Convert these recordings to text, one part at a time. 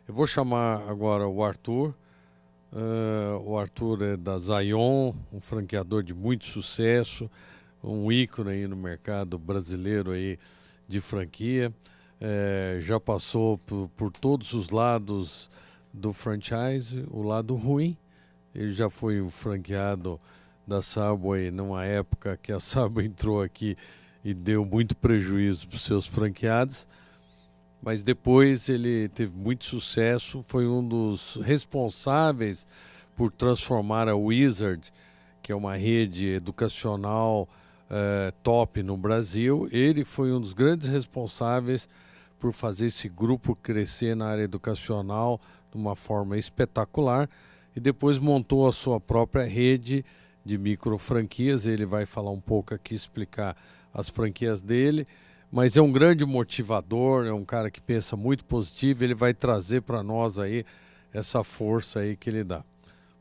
Eu vou chamar agora o Arthur. O Arthur é da Zion, um franqueador de muito sucesso, um ícone aí no mercado brasileiro aí de franquia. Já passou por todos os lados do franchise, o lado ruim. Ele já foi o franqueado da Subway numa época que a Subway entrou aqui e deu muito prejuízo para os seus franqueados. Mas depois ele teve muito sucesso, foi um dos responsáveis por transformar a Wizard, que é uma rede educacional top no Brasil. Ele foi um dos grandes responsáveis por fazer esse grupo crescer na área educacional de uma forma espetacular e depois montou a sua própria rede de micro franquias. Ele vai falar um pouco aqui, explicar as franquias dele. Mas é um grande motivador, é um cara que pensa muito positivo, ele vai trazer para nós aí essa força aí que ele dá.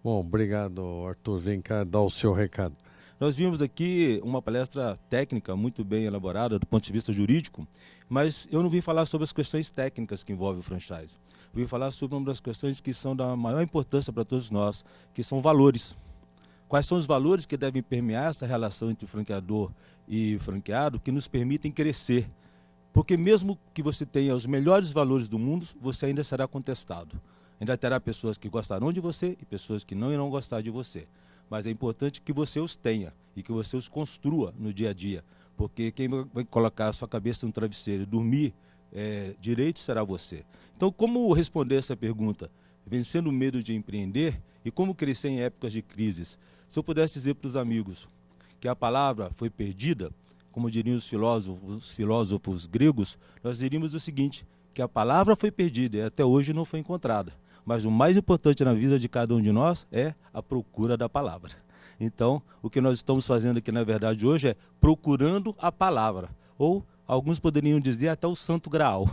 Bom, obrigado, Arthur. Vem cá dar o seu recado. Nós vimos aqui uma palestra técnica muito bem elaborada do ponto de vista jurídico, mas eu não vim falar sobre as questões técnicas que envolvem o franchise. Eu vim falar sobre uma das questões que são da maior importância para todos nós, que são valores. Quais são os valores que devem permear essa relação entre franqueador e franqueado que nos permitem crescer? Porque mesmo que você tenha os melhores valores do mundo, você ainda será contestado. Ainda terá pessoas que gostarão de você e pessoas que não irão gostar de você. Mas é importante que você os tenha e que você os construa no dia a dia. Porque quem vai colocar a sua cabeça no travesseiro e dormir direito será você. Então, como responder essa pergunta? Vencendo o medo de empreender e como crescer em épocas de crises? Se eu pudesse dizer para os amigos que a palavra foi perdida, como diriam os filósofos gregos, nós diríamos o seguinte, que a palavra foi perdida e até hoje não foi encontrada. Mas o mais importante na vida de cada um de nós é a procura da palavra. Então, o que nós estamos fazendo aqui, na verdade, hoje é procurando a palavra. Ou, alguns poderiam dizer, até o Santo Graal.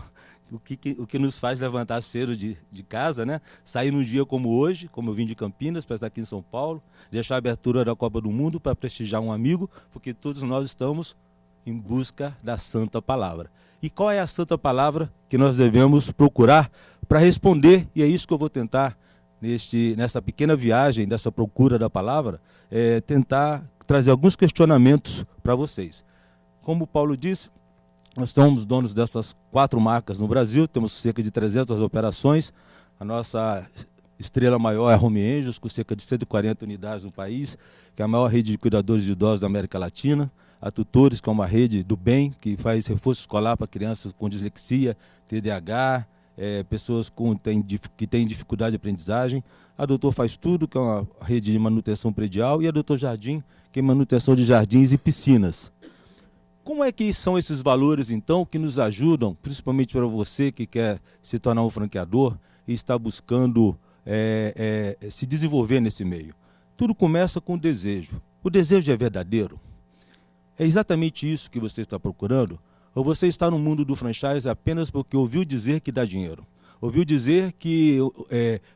O que nos faz levantar cedo de casa, né? Sair num dia como hoje, como eu vim de Campinas para estar aqui em São Paulo, deixar a abertura da Copa do Mundo para prestigiar um amigo, porque todos nós estamos em busca da Santa Palavra. E qual é a Santa Palavra que nós devemos procurar para responder? E é isso que eu vou tentar, nessa pequena viagem, dessa procura da palavra, tentar trazer alguns questionamentos para vocês. Como o Paulo disse, nós somos donos dessas 4 marcas no Brasil, temos cerca de 300 operações. A nossa estrela maior é a Home Angels, com cerca de 140 unidades no país, que é a maior rede de cuidadores de idosos da América Latina. A Tutores, que é uma rede do bem, que faz reforço escolar para crianças com dislexia, TDAH, pessoas que têm dificuldade de aprendizagem. A Doutor Faz Tudo, que é uma rede de manutenção predial, e a Doutor Jardim, que é manutenção de jardins e piscinas. Como é que são esses valores, então, que nos ajudam, principalmente para você que quer se tornar um franqueador e está buscando se desenvolver nesse meio? Tudo começa com o desejo. O desejo é verdadeiro? É exatamente isso que você está procurando? Ou você está no mundo do franchise apenas porque ouviu dizer que dá dinheiro? Ouviu dizer que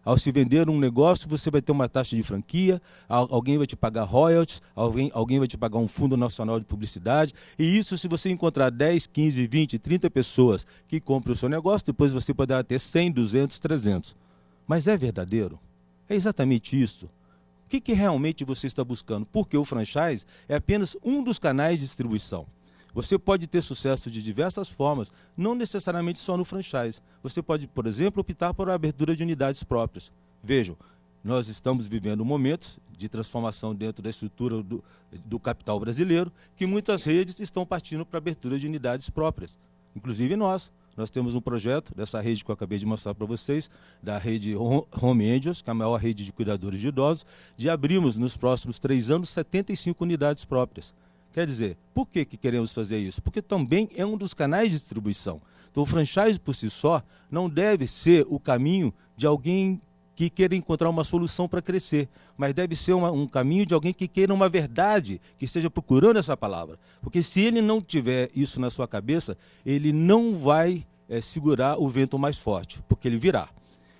ao se vender um negócio você vai ter uma taxa de franquia, alguém vai te pagar royalties, alguém vai te pagar um fundo nacional de publicidade, e isso se você encontrar 10, 15, 20, 30 pessoas que compram o seu negócio, depois você poderá ter 100, 200, 300. Mas é verdadeiro? É exatamente isso. O que realmente você está buscando? Porque o franchise é apenas um dos canais de distribuição. Você pode ter sucesso de diversas formas, não necessariamente só no franchise. Você pode, por exemplo, optar por a abertura de unidades próprias. Vejam, nós estamos vivendo momentos de transformação dentro da estrutura do capital brasileiro, que muitas redes estão partindo para a abertura de unidades próprias, inclusive nós. Nós temos um projeto dessa rede que eu acabei de mostrar para vocês, da rede Home Angels, que é a maior rede de cuidadores de idosos, de abrirmos nos próximos 3 anos 75 unidades próprias. Quer dizer, por que queremos fazer isso? Porque também é um dos canais de distribuição. Então, o franchise por si só não deve ser o caminho de alguém que queira encontrar uma solução para crescer, mas deve ser um caminho de alguém que queira uma verdade, que esteja procurando essa palavra. Porque se ele não tiver isso na sua cabeça, ele não vai segurar o vento mais forte, porque ele virá.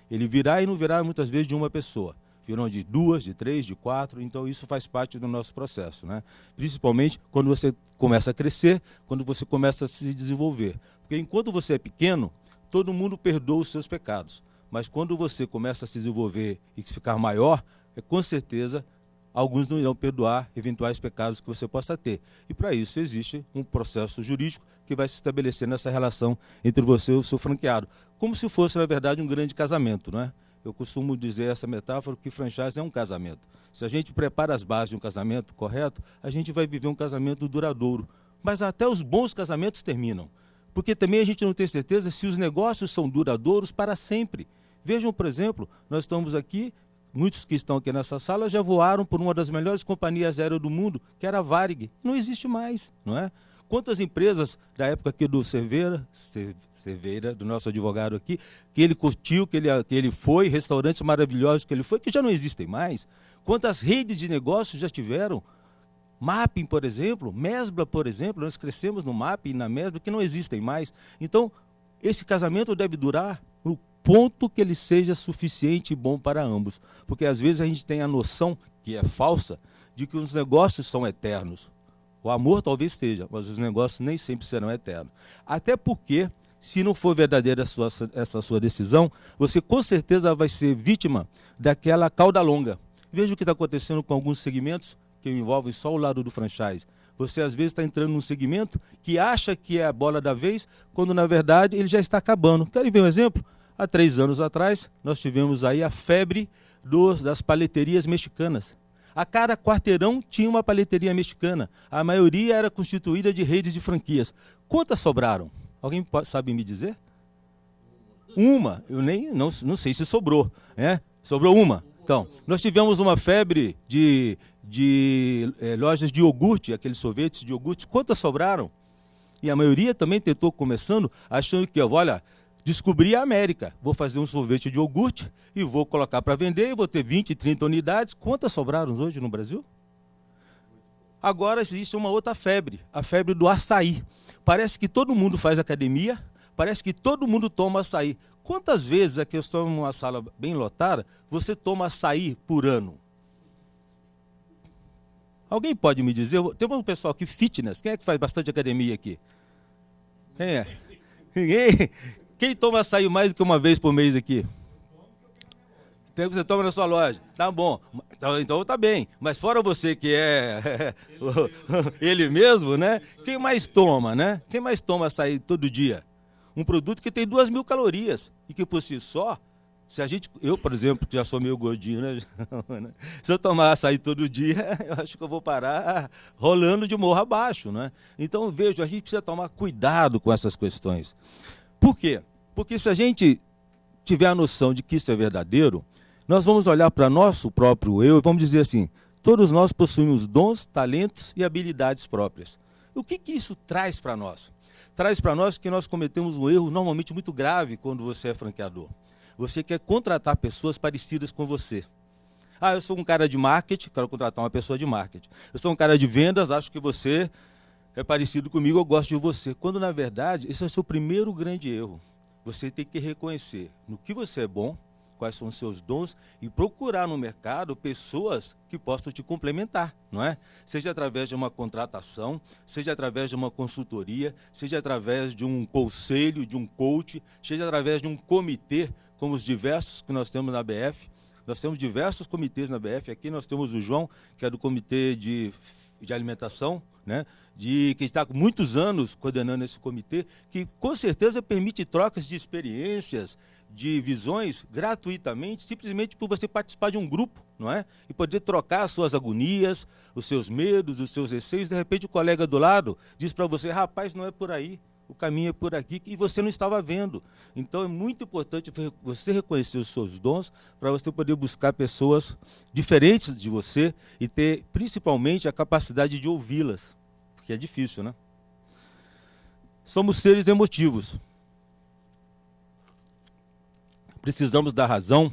Ele virá e não virá muitas vezes de uma pessoa. Virão de 2, de 3, de 4, então isso faz parte do nosso processo, né? Principalmente quando você começa a crescer, quando você começa a se desenvolver. Porque enquanto você é pequeno, todo mundo perdoa os seus pecados. Mas quando você começa a se desenvolver e ficar maior, com certeza alguns não irão perdoar eventuais pecados que você possa ter. E para isso existe um processo jurídico que vai se estabelecer nessa relação entre você e o seu franqueado. Como se fosse, na verdade, um grande casamento, não é? Eu costumo dizer essa metáfora que franchise é um casamento. Se a gente prepara as bases de um casamento correto, a gente vai viver um casamento duradouro. Mas até os bons casamentos terminam. Porque também a gente não tem certeza se os negócios são duradouros para sempre. Vejam, por exemplo, nós estamos aqui, muitos que estão aqui nessa sala já voaram por uma das melhores companhias aéreas do mundo, que era a Varig. Não existe mais, não é? Quantas empresas da época aqui do Cerveira, do nosso advogado aqui, que ele curtiu, que ele foi, restaurantes maravilhosos que ele foi, que já não existem mais. Quantas redes de negócios já tiveram? Mapping, por exemplo, Mesbla, por exemplo, nós crescemos no Mapping e na Mesbla, que não existem mais. Então, esse casamento deve durar no ponto que ele seja suficiente e bom para ambos. Porque às vezes a gente tem a noção, que é falsa, de que os negócios são eternos. O amor talvez esteja, mas os negócios nem sempre serão eternos. Até porque, se não for verdadeira essa sua decisão, você com certeza vai ser vítima daquela cauda longa. Veja o que está acontecendo com alguns segmentos que envolvem só o lado do franchise. Você às vezes está entrando num segmento que acha que é a bola da vez, quando na verdade ele já está acabando. Querem ver um exemplo? Há 3 anos atrás, nós tivemos aí a febre das paleterias mexicanas. A cada quarteirão tinha uma paleteria mexicana. A maioria era constituída de redes de franquias. Quantas sobraram? Alguém sabe me dizer? Uma. Eu não sei se sobrou. Sobrou uma. Então, nós tivemos uma febre de lojas de iogurte, aqueles sorvetes de iogurte. Quantas sobraram? E a maioria também tentou começando, achando que, olha, descobri a América. Vou fazer um sorvete de iogurte e vou colocar para vender, e vou ter 20, 30 unidades. Quantas sobraram hoje no Brasil? Agora existe uma outra febre, a febre do açaí. Parece que todo mundo faz academia, parece que todo mundo toma açaí. Quantas vezes, aqui eu estou numa sala bem lotada, você toma açaí por ano? Alguém pode me dizer? Tem um pessoal aqui, fitness, quem é que faz bastante academia aqui? Quem é? Ninguém? Quem toma açaí mais do que uma vez por mês aqui? Tem que você toma na sua loja. Tá bom. Então tá bem. Mas fora você que é ele mesmo, né? Quem mais toma, né? Quem mais toma açaí todo dia? Um produto que tem 2.000 calorias e que por si só, eu, por exemplo, que já sou meio gordinho, né? Se eu tomar açaí todo dia, eu acho que eu vou parar rolando de morro abaixo, né? Então, vejo, a gente precisa tomar cuidado com essas questões. Por quê? Porque se a gente tiver a noção de que isso é verdadeiro, nós vamos olhar para nosso próprio eu e vamos dizer assim, todos nós possuímos dons, talentos e habilidades próprias. O que isso traz para nós? Traz para nós que nós cometemos um erro normalmente muito grave quando você é franqueador. Você quer contratar pessoas parecidas com você. Eu sou um cara de marketing, quero contratar uma pessoa de marketing. Eu sou um cara de vendas, acho que você é parecido comigo, eu gosto de você. Quando, na verdade, esse é o seu primeiro grande erro. Você tem que reconhecer no que você é bom, quais são os seus dons e procurar no mercado pessoas que possam te complementar, não é? Seja através de uma contratação, seja através de uma consultoria, seja através de um conselho, de um coach, seja através de um comitê, como os diversos que nós temos na BF. Nós temos diversos comitês na BF. Aqui nós temos o João, que é do comitê de alimentação, né? Que está com muitos anos coordenando esse comitê, que com certeza permite trocas de experiências, de visões gratuitamente, simplesmente por você participar de um grupo, não é? E poder trocar as suas agonias, os seus medos, os seus receios. De repente o colega do lado diz para você, rapaz, não é por aí, o caminho é por aqui, e você não estava vendo. Então é muito importante você reconhecer os seus dons para você poder buscar pessoas diferentes de você e ter principalmente a capacidade de ouvi-las, porque é difícil, né? Somos seres emotivos. Precisamos da razão,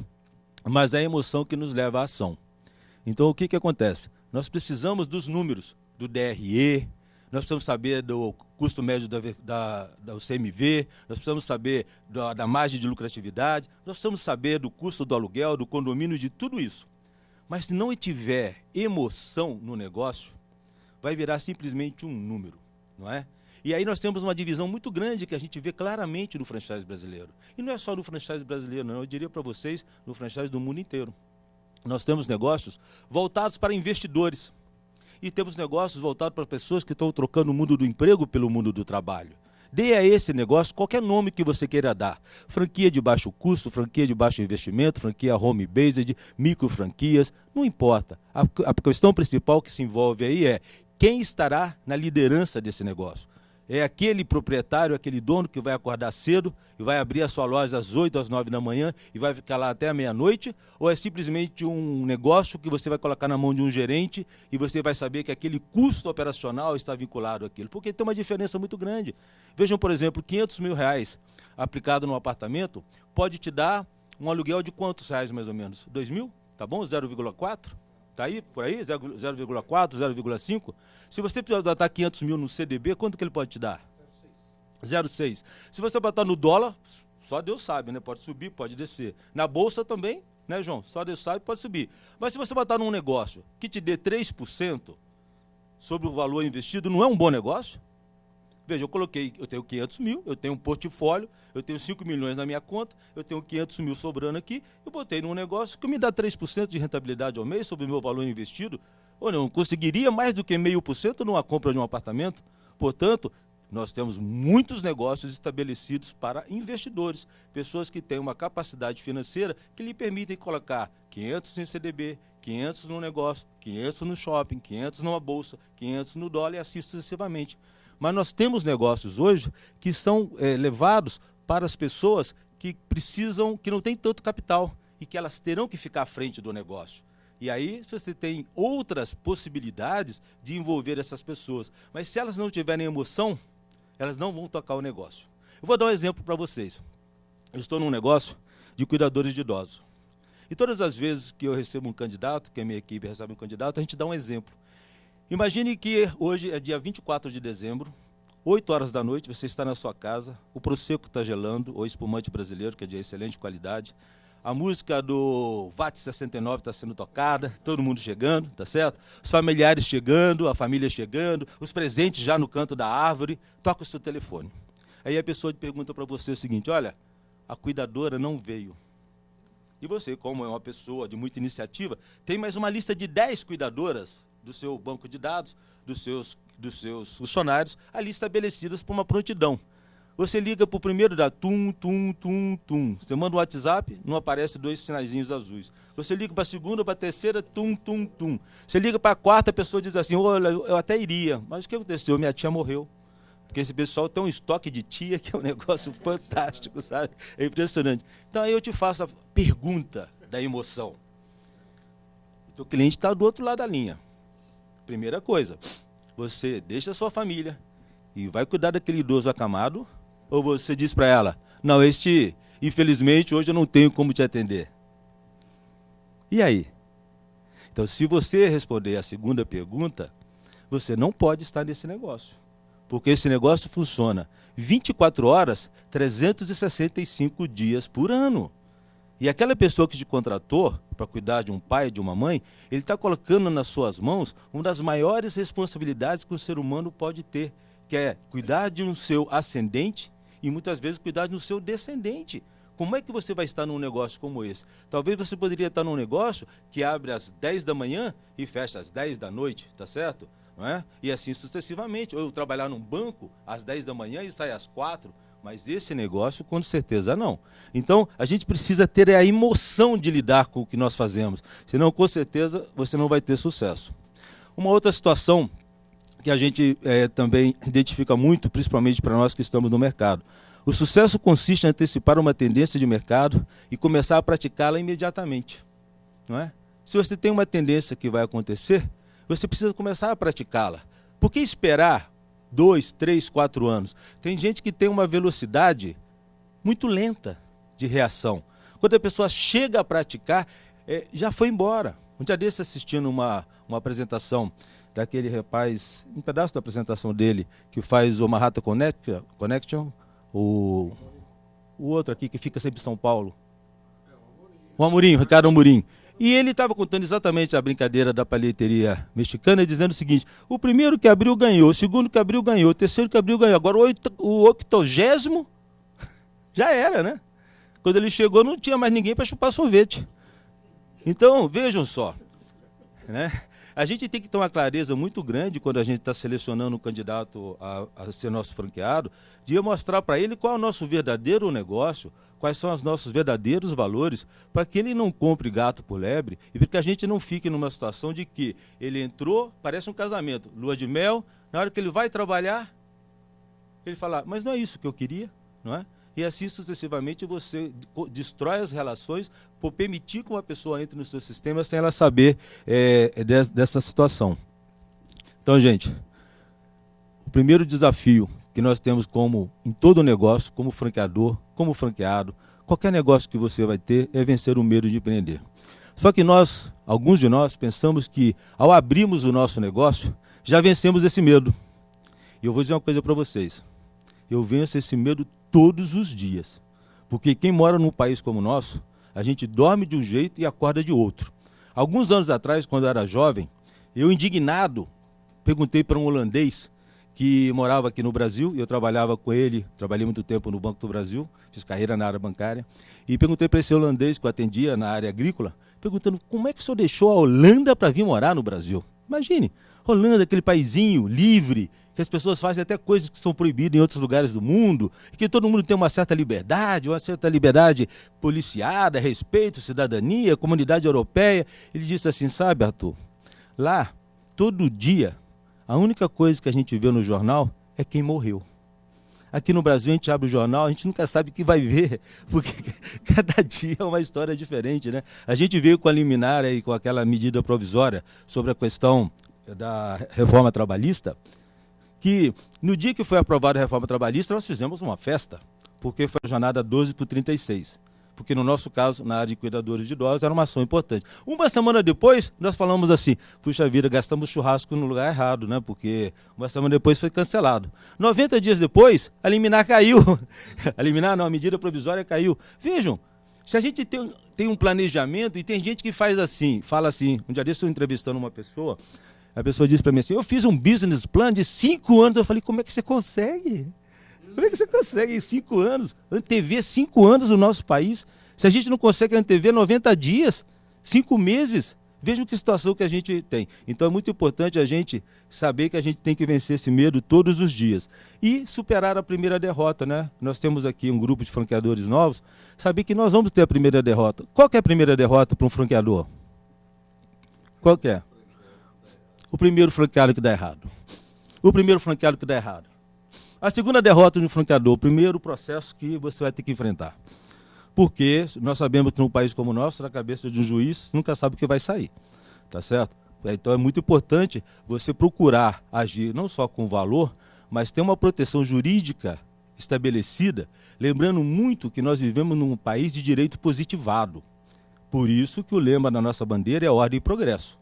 mas é a emoção que nos leva à ação. Então, o que acontece? Nós precisamos dos números, do DRE, nós precisamos saber do custo médio do CMV, nós precisamos saber da margem de lucratividade, nós precisamos saber do custo do aluguel, do condomínio, de tudo isso. Mas se não tiver emoção no negócio, vai virar simplesmente um número, não é? E aí nós temos uma divisão muito grande que a gente vê claramente no franchise brasileiro. E não é só no franchise brasileiro, não. Eu diria para vocês, no franchise do mundo inteiro. Nós temos negócios voltados para investidores. E temos negócios voltados para pessoas que estão trocando o mundo do emprego pelo mundo do trabalho. Dê a esse negócio qualquer nome que você queira dar. Franquia de baixo custo, franquia de baixo investimento, franquia home-based, micro franquias, não importa. A questão principal que se envolve aí é quem estará na liderança desse negócio. É aquele proprietário, aquele dono que vai acordar cedo e vai abrir a sua loja às 8, às 9 da manhã e vai ficar lá até a meia-noite? Ou é simplesmente um negócio que você vai colocar na mão de um gerente e você vai saber que aquele custo operacional está vinculado àquilo? Porque tem uma diferença muito grande. Vejam, por exemplo, R$500 mil aplicado num apartamento pode te dar um aluguel de quantos reais mais ou menos? 2 mil? Tá bom? 0,4? Está aí, por aí, 0,4, 0,5. Se você botar 500 mil no CDB, quanto que ele pode te dar? 0,6. Se você botar no dólar, só Deus sabe, né? Pode subir, pode descer. Na bolsa também, né, João? Só Deus sabe, pode subir. Mas se você botar num negócio que te dê 3% sobre o valor investido, não é um bom negócio? Veja, eu tenho 500 mil, eu tenho um portfólio, eu tenho 5 milhões na minha conta, eu tenho 500 mil sobrando aqui, eu botei num negócio que me dá 3% de rentabilidade ao mês sobre o meu valor investido, ou não conseguiria mais do que 0,5% numa compra de um apartamento. Portanto, nós temos muitos negócios estabelecidos para investidores, pessoas que têm uma capacidade financeira que lhe permitem colocar 500 em CDB, 500 no negócio, 500 no shopping, 500 numa bolsa, 500 no dólar e assim sucessivamente. Mas nós temos negócios hoje que são levados para as pessoas que precisam, que não têm tanto capital e que elas terão que ficar à frente do negócio. E aí você tem outras possibilidades de envolver essas pessoas. Mas se elas não tiverem emoção, elas não vão tocar o negócio. Eu vou dar um exemplo para vocês. Eu estou num negócio de cuidadores de idosos. E todas as vezes que eu recebo um candidato, que a minha equipe recebe um candidato, a gente dá um exemplo. Imagine que hoje é dia 24 de dezembro, 8 horas da noite, você está na sua casa, o Prosecco está gelando, o espumante brasileiro, que é de excelente qualidade, a música do VAT 69 está sendo tocada, todo mundo chegando, tá certo? Os familiares chegando, a família chegando, os presentes já no canto da árvore, toca o seu telefone. Aí a pessoa pergunta para você o seguinte, olha, a cuidadora não veio. E você, como é uma pessoa de muita iniciativa, tem mais uma lista de 10 cuidadoras do seu banco de dados, dos seus funcionários, ali estabelecidas por uma prontidão. Você liga para o primeiro, dá tum, tum, tum, tum. Você manda um WhatsApp, não aparece 2 sinaizinhos azuis. Você liga para a segunda, para a terceira, tum, tum, tum. Você liga para a quarta, a pessoa diz assim, olha, eu até iria, mas o que aconteceu? Minha tia morreu. Porque esse pessoal tem um estoque de tia que é um negócio fantástico, sabe? É impressionante. Então aí eu te faço a pergunta da emoção. O teu cliente está do outro lado da linha. Primeira coisa, você deixa a sua família e vai cuidar daquele idoso acamado, ou você diz para ela, não, infelizmente, hoje eu não tenho como te atender. E aí? Então, se você responder a segunda pergunta, você não pode estar nesse negócio, porque esse negócio funciona 24 horas, 365 dias por ano. E aquela pessoa que te contratou para cuidar de um pai, de uma mãe, ele está colocando nas suas mãos uma das maiores responsabilidades que o ser humano pode ter, que é cuidar de um seu ascendente e muitas vezes cuidar do seu descendente. Como é que você vai estar num negócio como esse? Talvez você poderia estar num negócio que abre às 10 da manhã e fecha às 10 da noite, tá certo? Não é? E assim sucessivamente. Ou eu trabalhar num banco às 10 da manhã e sair às 4. Mas esse negócio, com certeza, não. Então, a gente precisa ter a emoção de lidar com o que nós fazemos. Senão, com certeza, você não vai ter sucesso. Uma outra situação que a gente também identifica muito, principalmente para nós que estamos no mercado. O sucesso consiste em antecipar uma tendência de mercado e começar a praticá-la imediatamente. Não é? Se você tem uma tendência que vai acontecer, você precisa começar a praticá-la. Por que esperar 2, 3, 4 anos? Tem gente que tem uma velocidade muito lenta de reação. Quando a pessoa chega a praticar, já foi embora. Um dia desse, assistindo uma apresentação daquele rapaz, um pedaço da apresentação dele, que faz o Manhattan Connection, o outro aqui que fica sempre em São Paulo. O Amorim, o Ricardo Amorim. E ele estava contando exatamente a brincadeira da palheteria mexicana, dizendo o seguinte: o primeiro que abriu ganhou, o segundo que abriu ganhou, o terceiro que abriu ganhou, agora o 80º já era, né? Quando ele chegou não tinha mais ninguém para chupar sorvete. Então, vejam só, né? A gente tem que ter uma clareza muito grande quando a gente está selecionando um candidato a ser nosso franqueado, de mostrar para ele qual é o nosso verdadeiro negócio, quais são os nossos verdadeiros valores, para que ele não compre gato por lebre e para que a gente não fique numa situação de que ele entrou, parece um casamento, lua de mel, na hora que ele vai trabalhar, ele fala, mas não é isso que eu queria, não é? E assim sucessivamente você destrói as relações por permitir que uma pessoa entre no seu sistema sem ela saber dessa situação. Então, gente, o primeiro desafio que nós temos em todo negócio, como franqueador, como franqueado, qualquer negócio que você vai ter é vencer o medo de empreender. Só que alguns de nós, pensamos que ao abrirmos o nosso negócio, já vencemos esse medo. E eu vou dizer uma coisa para vocês. Eu venço esse medo todos os dias. Porque quem mora num país como o nosso, a gente dorme de um jeito e acorda de outro. Alguns anos atrás, quando eu era jovem, eu indignado, perguntei para um holandês que morava aqui no Brasil, e eu trabalhava com ele, trabalhei muito tempo no Banco do Brasil, fiz carreira na área bancária, e perguntei para esse holandês que eu atendia na área agrícola, perguntando como é que o senhor deixou a Holanda para vir morar no Brasil? Imagine, Holanda, aquele paizinho livre, que as pessoas fazem até coisas que são proibidas em outros lugares do mundo, e que todo mundo tem uma certa liberdade policiada, respeito, cidadania, comunidade europeia. Ele disse assim, sabe, Arthur, lá, todo dia, a única coisa que a gente vê no jornal é quem morreu. Aqui no Brasil a gente abre o jornal, a gente nunca sabe o que vai ver, porque cada dia é uma história diferente, né? A gente veio com a liminar e com aquela medida provisória sobre a questão da reforma trabalhista, que no dia que foi aprovada a reforma trabalhista nós fizemos uma festa, porque foi a jornada 12/36. Porque no nosso caso, na área de cuidadores de idosos, era uma ação importante. Uma semana depois, nós falamos assim, puxa vida, gastamos churrasco no lugar errado, né? Porque uma semana depois foi cancelado. 90 dias depois, a liminar caiu. A medida provisória caiu. Vejam, se a gente tem um planejamento, e tem gente que fala assim, um dia desse eu estou entrevistando uma pessoa, a pessoa disse para mim assim, eu fiz um business plan de 5 anos, eu falei, como é que você consegue? Como é que você consegue em 5 anos? Antever 5 anos no nosso país? Se a gente não consegue antever 90 dias, 5 meses, vejam que situação que a gente tem. Então é muito importante a gente saber que a gente tem que vencer esse medo todos os dias. E superar a primeira derrota, né? Nós temos aqui um grupo de franqueadores novos, saber que nós vamos ter a primeira derrota. Qual que é a primeira derrota para um franqueador? Qual que é? O primeiro franqueado que dá errado. O primeiro franqueado que dá errado. A segunda derrota de um franqueador, o primeiro processo que você vai ter que enfrentar. Porque nós sabemos que num país como o nosso, na cabeça de um juiz, nunca sabe o que vai sair. Tá certo? Então é muito importante você procurar agir não só com valor, mas ter uma proteção jurídica estabelecida, lembrando muito que nós vivemos num país de direito positivado. Por isso que o lema da nossa bandeira é ordem e progresso.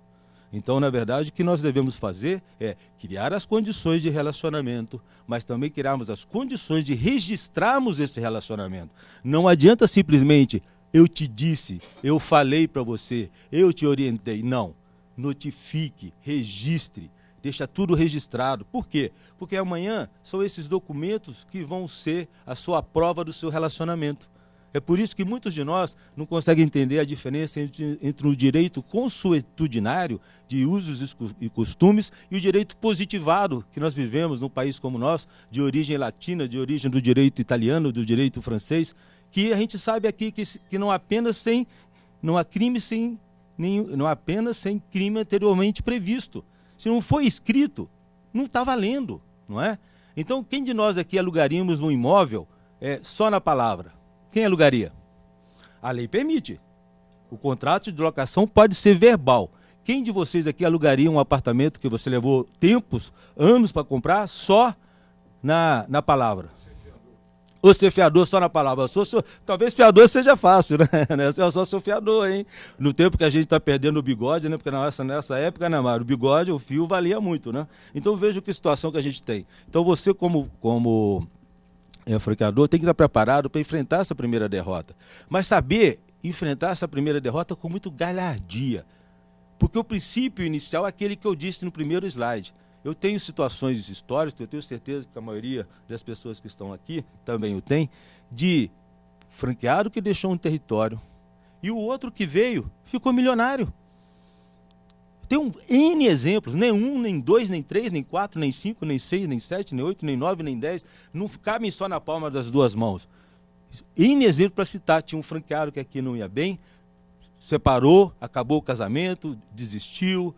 Então, na verdade, o que nós devemos fazer é criar as condições de relacionamento, mas também criarmos as condições de registrarmos esse relacionamento. Não adianta simplesmente, eu te disse, eu falei para você, eu te orientei. Não. Notifique, registre, deixa tudo registrado. Por quê? Porque amanhã são esses documentos que vão ser a sua prova do seu relacionamento. É por isso que muitos de nós não conseguem entender a diferença entre o direito consuetudinário, de usos e costumes, e o direito positivado, que nós vivemos num país como o nosso, de origem latina, de origem do direito italiano, do direito francês, que a gente sabe aqui que não há apenas sem crime anteriormente previsto. Se não foi escrito, não está valendo, não é? Então, quem de nós aqui alugaríamos um imóvel só na palavra? Quem alugaria? A lei permite. O contrato de locação pode ser verbal. Quem de vocês aqui alugaria um apartamento que você levou anos para comprar, só na palavra? Ou ser fiador só na palavra? Talvez fiador seja fácil, né? Eu só sou fiador, hein? No tempo que a gente está perdendo o bigode, né? Porque nessa época, né, Mário? O bigode, o fio valia muito, né? Então veja que situação que a gente tem. Então você, como franqueador, tem que estar preparado para enfrentar essa primeira derrota. Mas saber enfrentar essa primeira derrota com muito galhardia. Porque o princípio inicial é aquele que eu disse no primeiro slide. Eu tenho situações históricas, eu tenho certeza que a maioria das pessoas que estão aqui também o tem, de franqueado que deixou um território e o outro que veio ficou milionário. Tem N exemplos, nem um, nem dois, nem três, nem quatro, nem cinco, nem seis, nem sete, nem oito, nem nove, nem 10. Não cabem só na palma das duas mãos. N exemplos para citar. Tinha um franqueado que aqui não ia bem, separou, acabou o casamento, desistiu,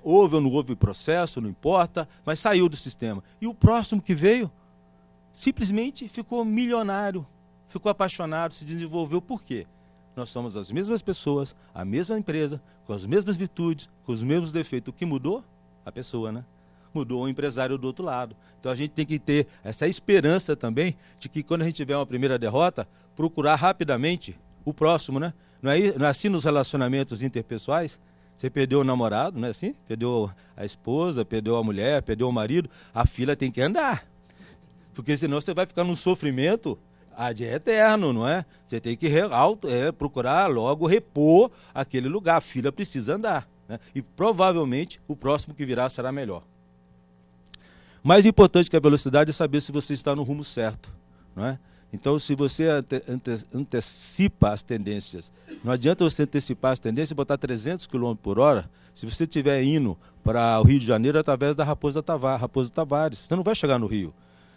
houve ou não houve processo, não importa, mas saiu do sistema. E o próximo que veio, simplesmente ficou milionário, ficou apaixonado, se desenvolveu. Por quê? Nós somos as mesmas pessoas, a mesma empresa, com as mesmas virtudes, com os mesmos defeitos. O que mudou? A pessoa, né? Mudou o empresário do outro lado. Então a gente tem que ter essa esperança também de que quando a gente tiver uma primeira derrota, procurar rapidamente o próximo, né? Não é assim nos relacionamentos interpessoais? Você perdeu o namorado, não é assim? Perdeu a esposa, perdeu a mulher, perdeu o marido. A fila tem que andar. Porque senão você vai ficar num sofrimento de eterno, não é? Você tem que procurar logo repor aquele lugar. A fila precisa andar, né? E provavelmente o próximo que virá será melhor. Mais importante que a velocidade é saber se você está no rumo certo, não é? Então, se você antecipa as tendências, não adianta você antecipar as tendências e botar 300 km por hora, se você estiver indo para o Rio de Janeiro através da Raposo Tavares, você não vai chegar no Rio.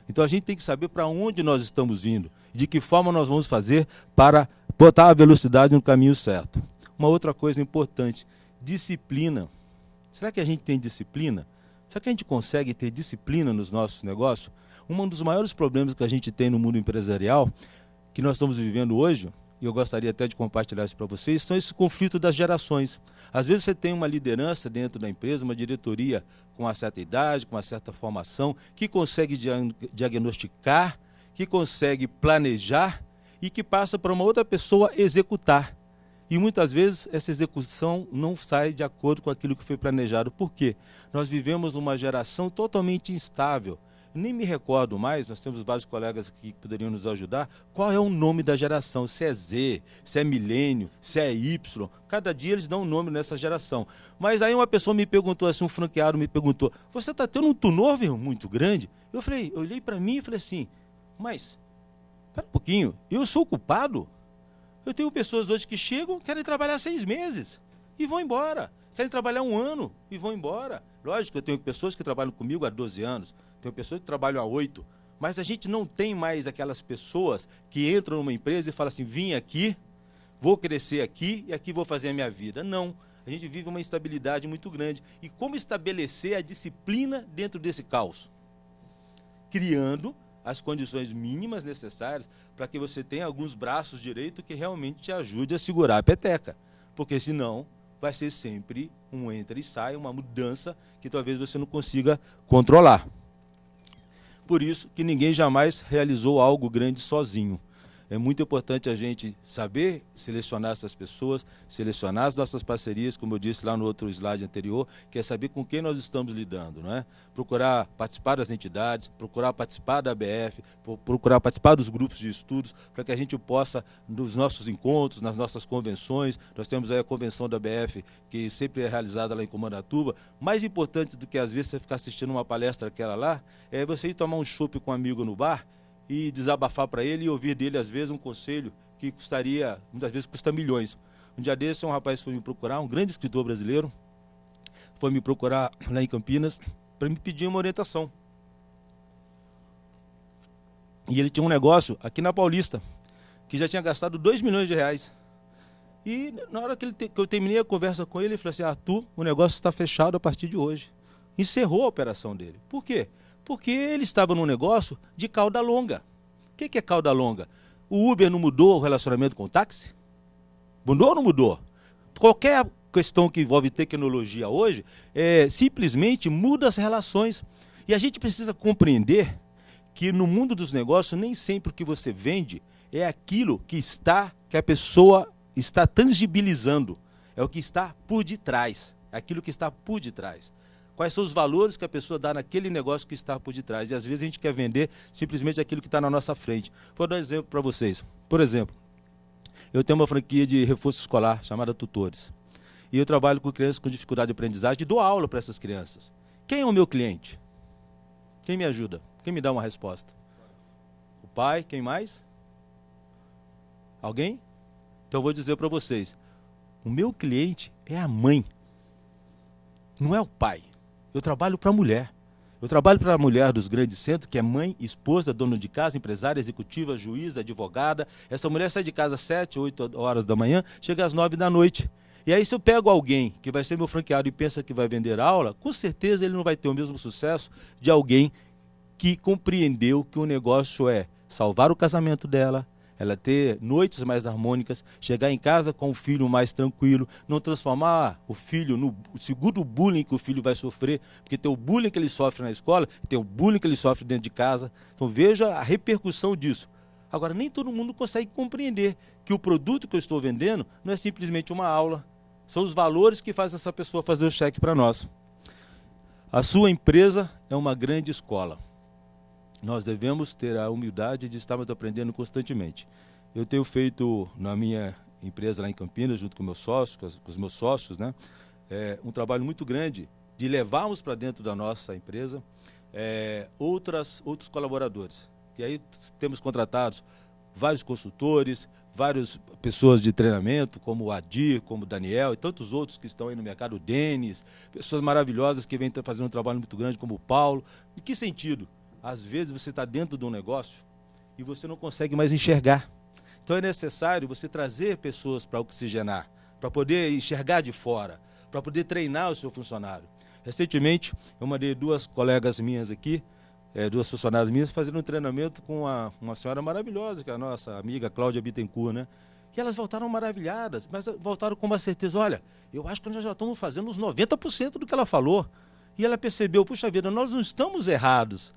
Então, a gente tem que saber para onde nós estamos indo, de que forma nós vamos fazer para botar a velocidade no caminho certo. Uma outra coisa importante, disciplina. Será que a gente tem disciplina? Será que a gente consegue ter disciplina nos nossos negócios? Um dos maiores problemas que a gente tem no mundo empresarial, que nós estamos vivendo hoje, e eu gostaria até de compartilhar isso para vocês, são esse conflito das gerações. Às vezes você tem uma liderança dentro da empresa, uma diretoria com uma certa idade, com uma certa formação, que consegue diagnosticar, que consegue planejar e que passa para uma outra pessoa executar. E muitas vezes essa execução não sai de acordo com aquilo que foi planejado. Por quê? Nós vivemos uma geração totalmente instável. Nem me recordo mais, nós temos vários colegas aqui que poderiam nos ajudar, qual é o nome da geração, se é Z, se é milênio, se é Y. Cada dia eles dão um nome nessa geração. Mas aí uma pessoa me perguntou assim, um franqueado me perguntou, você está tendo um turnover muito grande? Eu olhei para mim e falei assim, mas, espera um pouquinho, eu sou o culpado? Eu tenho pessoas hoje que chegam, querem trabalhar 6 meses e vão embora. Querem trabalhar 1 ano e vão embora. Lógico, eu tenho pessoas que trabalham comigo há 12 anos, tenho pessoas que trabalham há 8, mas a gente não tem mais aquelas pessoas que entram numa empresa e falam assim, vim aqui, vou crescer aqui e aqui vou fazer a minha vida. Não, a gente vive uma instabilidade muito grande. E como estabelecer a disciplina dentro desse caos? Criando as condições mínimas necessárias para que você tenha alguns braços direitos que realmente te ajude a segurar a peteca. Porque senão vai ser sempre um entra e sai, uma mudança que talvez você não consiga controlar. Por isso que ninguém jamais realizou algo grande sozinho. É muito importante a gente saber selecionar essas pessoas, selecionar as nossas parcerias, como eu disse lá no outro slide anterior, que é saber com quem nós estamos lidando, não é? Procurar participar das entidades, procurar participar da ABF, procurar participar dos grupos de estudos, para que a gente possa, nos nossos encontros, nas nossas convenções, nós temos aí a convenção da ABF, que sempre é realizada lá em Comanatuba. Mais importante do que às vezes você ficar assistindo uma palestra aquela lá, é você ir tomar um chopp com um amigo no bar, e desabafar para ele e ouvir dele, às vezes, um conselho que custaria, muitas vezes custa milhões. Um dia desse, um rapaz foi me procurar, um grande escritor brasileiro, foi me procurar lá em Campinas para me pedir uma orientação. E ele tinha um negócio aqui na Paulista, que já tinha gastado 2 milhões de reais. E na hora que eu terminei a conversa com ele, ele falou assim, Arthur, o negócio está fechado a partir de hoje. Encerrou a operação dele. Por quê? Porque ele estava num negócio de cauda longa. O que é cauda longa? O Uber não mudou o relacionamento com o táxi? Mudou ou não mudou? Qualquer questão que envolve tecnologia hoje, simplesmente muda as relações. E a gente precisa compreender que no mundo dos negócios, nem sempre o que você vende é aquilo que a pessoa está tangibilizando. É o que está por detrás. É aquilo que está por detrás. Quais são os valores que a pessoa dá naquele negócio que está por detrás. E às vezes a gente quer vender simplesmente aquilo que está na nossa frente. Vou dar um exemplo para vocês. Por exemplo, eu tenho uma franquia de reforço escolar chamada Tutores. E eu trabalho com crianças com dificuldade de aprendizagem e dou aula para essas crianças. Quem é o meu cliente? Quem me ajuda? Quem me dá uma resposta? O pai? Quem mais? Alguém? Então eu vou dizer para vocês. O meu cliente é a mãe. Não é o pai. Eu trabalho para a mulher. Eu trabalho para a mulher dos grandes centros, que é mãe, esposa, dona de casa, empresária, executiva, juíza, advogada. Essa mulher sai de casa às 7, 8 horas da manhã, chega às 9 da noite. E aí, se eu pego alguém que vai ser meu franqueado e pensa que vai vender aula, com certeza ele não vai ter o mesmo sucesso de alguém que compreendeu que o negócio é salvar o casamento dela, ela ter noites mais harmônicas, chegar em casa com o filho mais tranquilo, não transformar o filho no segundo bullying que o filho vai sofrer, porque tem o bullying que ele sofre na escola, tem o bullying que ele sofre dentro de casa. Então veja a repercussão disso. Agora, nem todo mundo consegue compreender que o produto que eu estou vendendo não é simplesmente uma aula, são os valores que fazem essa pessoa fazer o cheque para nós. A sua empresa é uma grande escola. Nós devemos ter a humildade de estarmos aprendendo constantemente. Eu tenho feito na minha empresa lá em Campinas, junto com meus sócios, com os meus sócios, né, um trabalho muito grande de levarmos para dentro da nossa empresa outros colaboradores. E aí temos contratados vários consultores, várias pessoas de treinamento, como o Adir, como o Daniel e tantos outros que estão aí no mercado, o Denis, pessoas maravilhosas que vêm fazendo um trabalho muito grande, como o Paulo. Em que sentido? Às vezes você está dentro de um negócio e você não consegue mais enxergar. Então é necessário você trazer pessoas para oxigenar, para poder enxergar de fora, para poder treinar o seu funcionário. Recentemente, eu mandei 2 colegas minhas aqui, 2 funcionárias minhas, fazendo um treinamento com uma senhora maravilhosa, que é a nossa amiga Cláudia Bittencourt, né? E elas voltaram maravilhadas, mas voltaram com uma certeza, olha, eu acho que nós já estamos fazendo uns 90% do que ela falou. E ela percebeu, puxa vida, nós não estamos errados,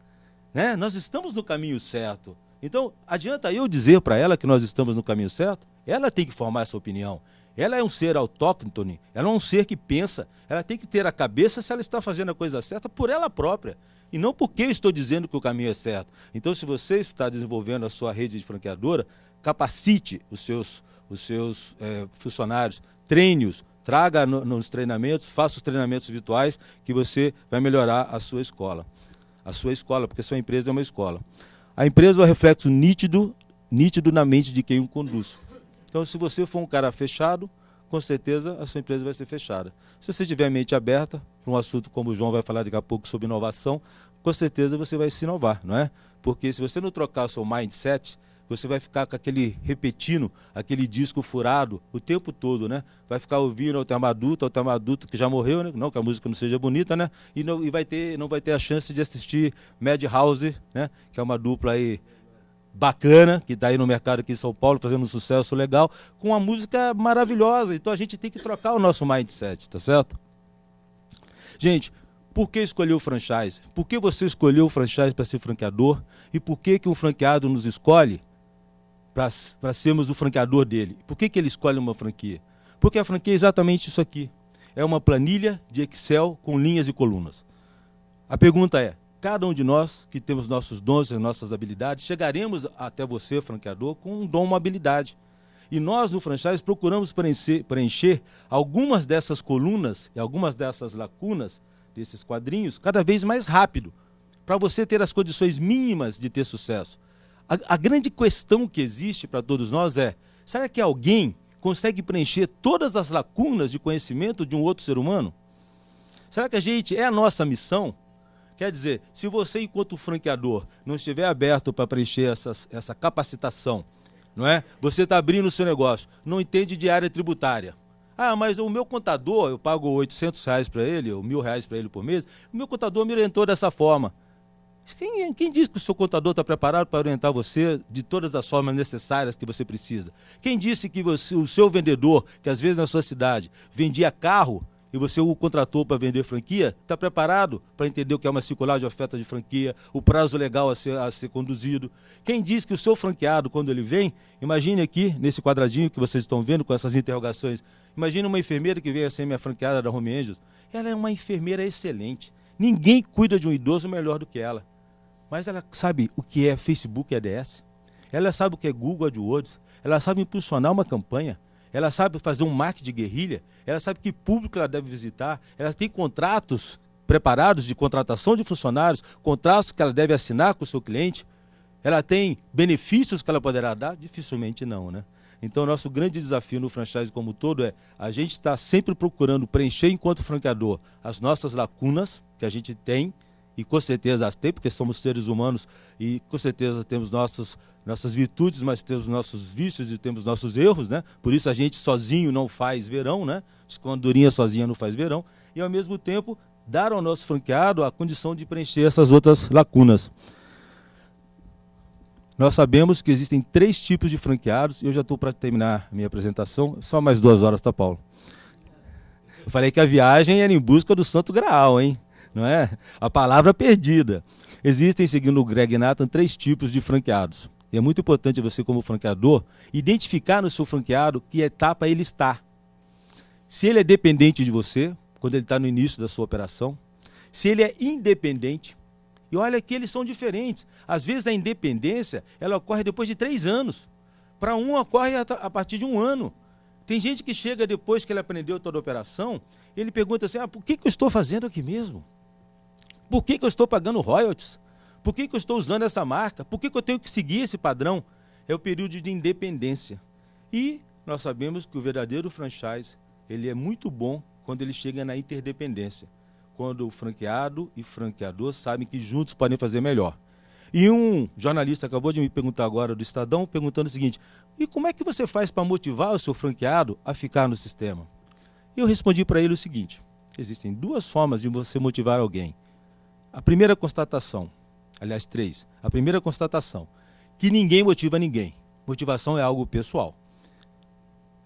né? Nós estamos no caminho certo. Então, adianta eu dizer para ela que nós estamos no caminho certo? Ela tem que formar essa opinião. Ela é um ser autóctone, ela é um ser que pensa, ela tem que ter a cabeça se ela está fazendo a coisa certa por ela própria, e não porque eu estou dizendo que o caminho é certo. Então, se você está desenvolvendo a sua rede de franqueadora, capacite os seus funcionários, treine-os, traga nos treinamentos, faça os treinamentos virtuais, que você vai melhorar a sua escola. A sua escola, porque a sua empresa é uma escola. A empresa é um reflexo nítido na mente de quem o conduz. Então, se você for um cara fechado, com certeza a sua empresa vai ser fechada. Se você tiver a mente aberta para um assunto como o João vai falar daqui a pouco sobre inovação, com certeza você vai se inovar, não é? Porque se você não trocar o seu mindset, você vai ficar com repetindo aquele disco furado o tempo todo, né? Vai ficar ouvindo o tema adulto que já morreu, né? Não que a música não seja bonita, né? E não vai ter a chance de assistir Madhouse, né? Que é uma dupla aí bacana, que está aí no mercado aqui em São Paulo, fazendo um sucesso legal, com uma música maravilhosa. Então a gente tem que trocar o nosso mindset, tá certo? Gente, por que escolher o franchise? Por que você escolheu o franchise para ser franqueador? E por que um franqueado nos escolhe para sermos o franqueador dele? Por que ele escolhe uma franquia? Porque a franquia é exatamente isso aqui. É uma planilha de Excel com linhas e colunas. A pergunta é, cada um de nós que temos nossos dons e nossas habilidades, chegaremos até você, franqueador, com um dom, uma habilidade. E nós, no franchise, procuramos preencher algumas dessas colunas e algumas dessas lacunas, desses quadrinhos, cada vez mais rápido, para você ter as condições mínimas de ter sucesso. A grande questão que existe para todos nós é, será que alguém consegue preencher todas as lacunas de conhecimento de um outro ser humano? Será que é a nossa missão? Quer dizer, se você, enquanto franqueador, não estiver aberto para preencher essa capacitação, não é? Você está abrindo o seu negócio, não entende de área tributária. Ah, mas o meu contador, eu pago R$800 para ele, ou R$1.000 para ele por mês, o meu contador me orientou dessa forma. Quem diz que o seu contador está preparado para orientar você de todas as formas necessárias que você precisa? Quem disse que o seu vendedor, que às vezes na sua cidade vendia carro, e você o contratou para vender franquia, está preparado para entender o que é uma circular de oferta de franquia, o prazo legal a ser conduzido? Quem diz que o seu franqueado, quando ele vem, imagine aqui, nesse quadradinho que vocês estão vendo com essas interrogações, imagine uma enfermeira que veio a ser minha franqueada da Home Angels. Ela é uma enfermeira excelente. Ninguém cuida de um idoso melhor do que ela. Mas ela sabe o que é Facebook ADS, ela sabe o que é Google AdWords, ela sabe impulsionar uma campanha, ela sabe fazer um marketing de guerrilha, ela sabe que público ela deve visitar, ela tem contratos preparados de contratação de funcionários, contratos que ela deve assinar com o seu cliente, ela tem benefícios que ela poderá dar? Dificilmente não, né? Então, nosso grande desafio no franchise como um todo é a gente estar sempre procurando preencher, enquanto franqueador, as nossas lacunas que a gente tem, e com certeza as tem, porque somos seres humanos e com certeza temos nossas virtudes, mas temos nossos vícios e temos nossos erros, né? Por isso a gente sozinho não faz verão, né? Com andorinha sozinha não faz verão. E, ao mesmo tempo, dar ao nosso franqueado a condição de preencher essas outras lacunas. Nós sabemos que existem 3 tipos de franqueados, e eu já estou para terminar a minha apresentação, só mais 2 horas, tá, Paulo? Eu falei que a viagem era em busca do Santo Graal, hein? Não é? A palavra perdida. Existem, seguindo o Greg Nathan, 3 tipos de franqueados. E é muito importante você, como franqueador, identificar no seu franqueado que etapa ele está. Se ele é dependente de você, quando ele está no início da sua operação, se ele é independente. E olha que eles são diferentes. Às vezes a independência, ela ocorre depois de 3 anos. Para um, ocorre a partir de 1 ano. Tem gente que chega depois que ele aprendeu toda a operação, ele pergunta assim, por que eu estou fazendo aqui mesmo? Por que eu estou pagando royalties? Por que eu estou usando essa marca? Por que eu tenho que seguir esse padrão? É o período de independência. E nós sabemos que o verdadeiro franchise, ele é muito bom quando ele chega na interdependência. Quando o franqueado e franqueador sabem que juntos podem fazer melhor. E um jornalista acabou de me perguntar agora do Estadão, perguntando o seguinte, e como é que você faz para motivar o seu franqueado a ficar no sistema? E eu respondi para ele o seguinte, existem 2 formas de você motivar alguém. A primeira constatação, aliás 3, a primeira constatação, que ninguém motiva ninguém. Motivação é algo pessoal.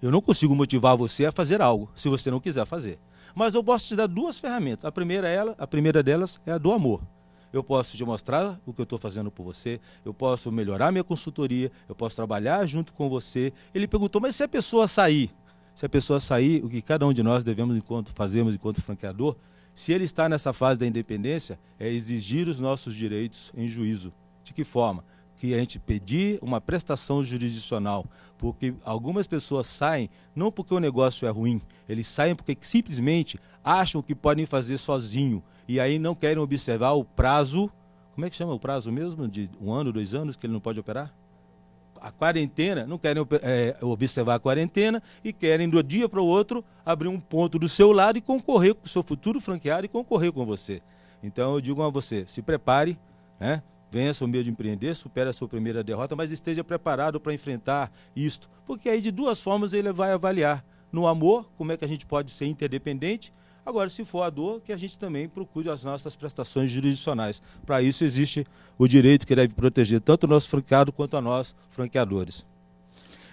Eu não consigo motivar você a fazer algo, se você não quiser fazer. Mas eu posso te dar 2 ferramentas. A primeira delas é a do amor. Eu posso te mostrar o que eu estou fazendo por você, eu posso melhorar minha consultoria, eu posso trabalhar junto com você. Ele perguntou, mas se a pessoa sair? Se a pessoa sair, o que cada um de nós devemos fazemos enquanto franqueador, se ele está nessa fase da independência, é exigir os nossos direitos em juízo. De que forma? Que a gente pedir uma prestação jurisdicional, porque algumas pessoas saem não porque o negócio é ruim, eles saem porque simplesmente acham que podem fazer sozinho e aí não querem observar o prazo, como é que chama o prazo mesmo? De 1 ano, 2 anos que ele não pode operar? A quarentena, não querem observar a quarentena e querem do dia para o outro abrir um ponto do seu lado e concorrer com o seu futuro franqueado e concorrer com você. Então eu digo a você, se prepare, né? Vença o medo de empreender, supere a sua primeira derrota, mas esteja preparado para enfrentar isto. Porque aí de 2 formas ele vai avaliar. No amor, como é que a gente pode ser interdependente. Agora, se for a dor, que a gente também procure as nossas prestações jurisdicionais. Para isso existe o direito que deve proteger tanto o nosso franqueado quanto a nós, franqueadores.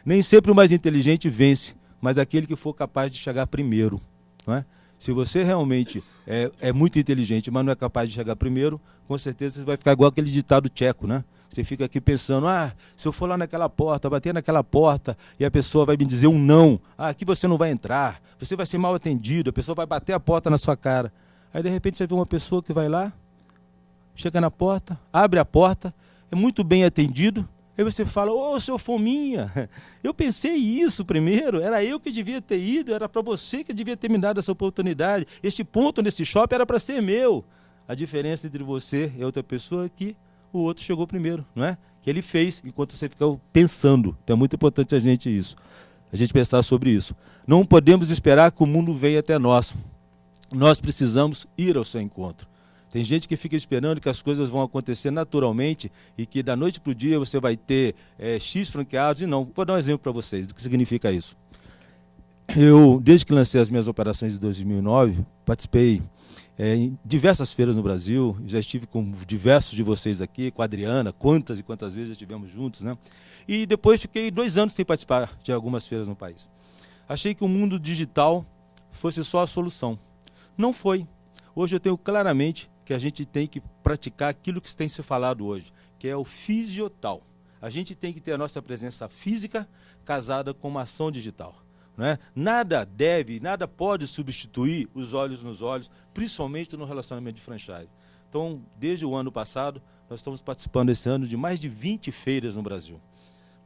Nem sempre o mais inteligente vence, mas aquele que for capaz de chegar primeiro, não é? Se você realmente é muito inteligente, mas não é capaz de chegar primeiro, com certeza você vai ficar igual aquele ditado tcheco, né? Você fica aqui pensando, se eu for lá naquela porta, bater naquela porta, e a pessoa vai me dizer um não, aqui você não vai entrar, você vai ser mal atendido, a pessoa vai bater a porta na sua cara. Aí, de repente, você vê uma pessoa que vai lá, chega na porta, abre a porta, é muito bem atendido, aí você fala, seu fominha, eu pensei isso primeiro, era eu que devia ter ido, era para você que devia ter me dado essa oportunidade, este ponto nesse shopping era para ser meu. A diferença entre você e outra pessoa é que o outro chegou primeiro, não é? Que ele fez, enquanto você ficou pensando. Então é muito importante a gente pensar sobre isso. Não podemos esperar que o mundo venha até nós. Nós precisamos ir ao seu encontro. Tem gente que fica esperando que as coisas vão acontecer naturalmente e que da noite para o dia você vai ter X franqueados e não. Vou dar um exemplo para vocês do que significa isso. Eu, desde que lancei as minhas operações em 2009, participei em diversas feiras no Brasil, já estive com diversos de vocês aqui, com a Adriana, quantas e quantas vezes já estivemos juntos, né? E depois fiquei 2 anos sem participar de algumas feiras no país. Achei que o mundo digital fosse só a solução. Não foi. Hoje eu tenho claramente que a gente tem que praticar aquilo que tem se falado hoje, que é o fisiotal. A gente tem que ter a nossa presença física casada com uma ação digital. Né? Nada pode substituir os olhos nos olhos, principalmente no relacionamento de franchise. Então, desde o ano passado, nós estamos participando esse ano de mais de 20 feiras no Brasil.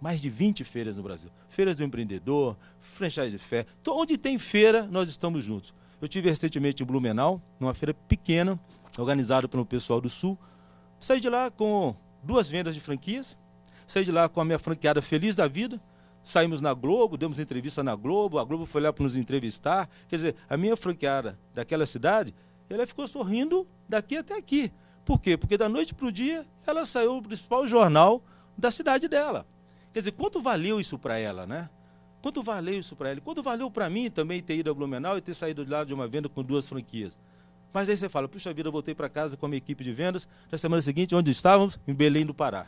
mais de 20 feiras no Brasil. Feiras do empreendedor, franchise fair. Então, onde tem feira, nós estamos juntos. Eu tive recentemente em Blumenau, numa feira pequena, organizada pelo pessoal do Sul. Saí de lá com 2 vendas de franquias, saí de lá com a minha franqueada feliz da vida, saímos na Globo, demos entrevista na Globo, a Globo foi lá para nos entrevistar. Quer dizer, a minha franqueada daquela cidade, ela ficou sorrindo daqui até aqui. Por quê? Porque da noite para o dia, ela saiu no principal jornal da cidade dela. Quer dizer, quanto valeu isso para ela, né? Quanto valeu isso para ela? Quanto valeu para mim também ter ido a Blumenau e ter saído de lá de uma venda com 2 franquias? Mas aí você fala, puxa vida, eu voltei para casa com a minha equipe de vendas. Na semana seguinte, onde estávamos? Em Belém do Pará.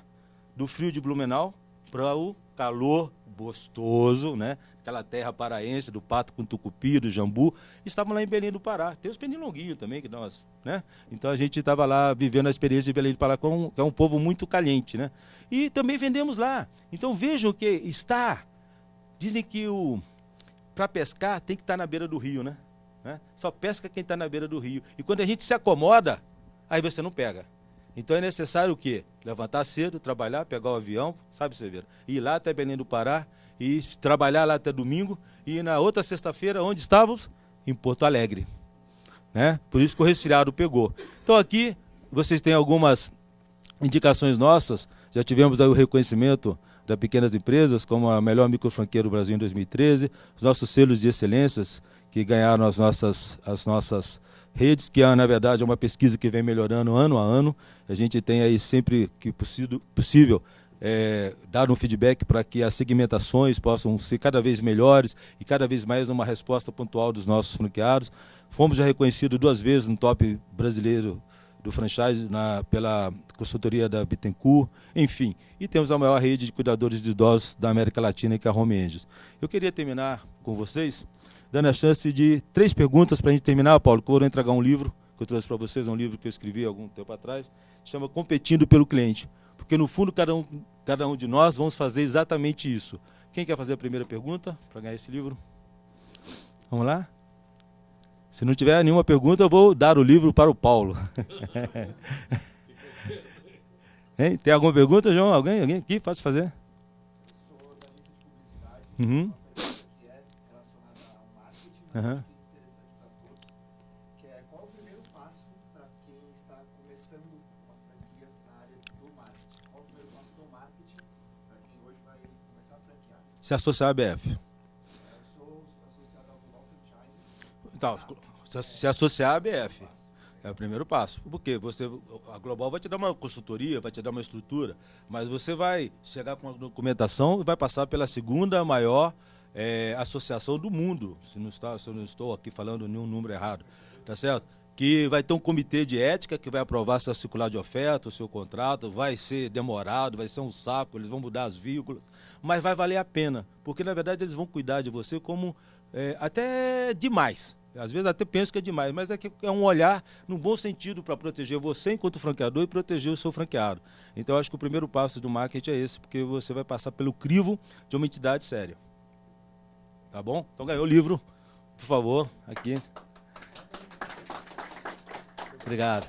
Do frio de Blumenau para o calor gostoso, né? Aquela terra paraense, do pato com tucupi, do jambu. Estávamos lá em Belém do Pará. Tem os pernilonguinhos também, que nós, né? Então a gente estava lá vivendo a experiência de Belém do Pará, que é um povo muito caliente, né? E também vendemos lá. Então vejam que está... Dizem que para pescar tem que estar na beira do rio, né? Só pesca quem está na beira do rio. E quando a gente se acomoda, aí você não pega. Então é necessário o quê? Levantar cedo, trabalhar, pegar o avião, sabe, Severo? Ir lá até Belém do Pará, e trabalhar lá até domingo, e na outra sexta-feira, onde estávamos? Em Porto Alegre. Né? Por isso que o resfriado pegou. Então aqui vocês têm algumas indicações nossas. Já tivemos aí o reconhecimento das pequenas empresas, como a melhor microfranquia do Brasil em 2013, os nossos selos de excelências, que ganharam as nossas redes, que na verdade é uma pesquisa que vem melhorando ano a ano. A gente tem aí sempre que possível dar um feedback para que as segmentações possam ser cada vez melhores e cada vez mais uma resposta pontual dos nossos franqueados. Fomos já reconhecidos 2 vezes no top brasileiro do franchise pela consultoria da Bittencourt, enfim. E temos a maior rede de cuidadores de idosos da América Latina, que é a Home Angels. Eu queria terminar com vocês dando a chance de 3 perguntas para a gente terminar, Paulo, que eu vou entregar um livro que eu trouxe para vocês, é um livro que eu escrevi há algum tempo atrás, chama Competindo pelo Cliente. Porque, no fundo, cada um de nós vamos fazer exatamente isso. Quem quer fazer a primeira pergunta para ganhar esse livro? Vamos lá? Se não tiver nenhuma pergunta, eu vou dar o livro para o Paulo. Hein? Tem alguma pergunta, João? Alguém aqui? Pode fazer? Eu sou da agência de publicidade. Uhum. Que é relacionada ao marketing, Uhum. interessante para todos, que é qual o primeiro passo para quem está começando uma franquia na área do marketing? Qual o primeiro passo do marketing para quem hoje vai começar a franquear? Se associar à BF. Eu sou associado ao Global Franchising. Então, se associar à BF. É o primeiro passo. Porque a Global vai te dar uma consultoria, vai te dar uma estrutura, mas você vai chegar com uma documentação e vai passar pela 2ª maior associação do mundo. Se eu não estou aqui falando nenhum número errado. Tá certo? Que vai ter um comitê de ética que vai aprovar sua circular de oferta, o seu contrato, vai ser demorado, vai ser um saco, eles vão mudar as vírgulas, mas vai valer a pena, porque na verdade eles vão cuidar de você como até demais. Às vezes até penso que é demais, mas é um olhar no bom sentido para proteger você enquanto franqueador e proteger o seu franqueado. Então eu acho que o primeiro passo do marketing é esse, porque você vai passar pelo crivo de uma entidade séria. Tá bom? Então ganhou o livro, por favor, aqui. Obrigado.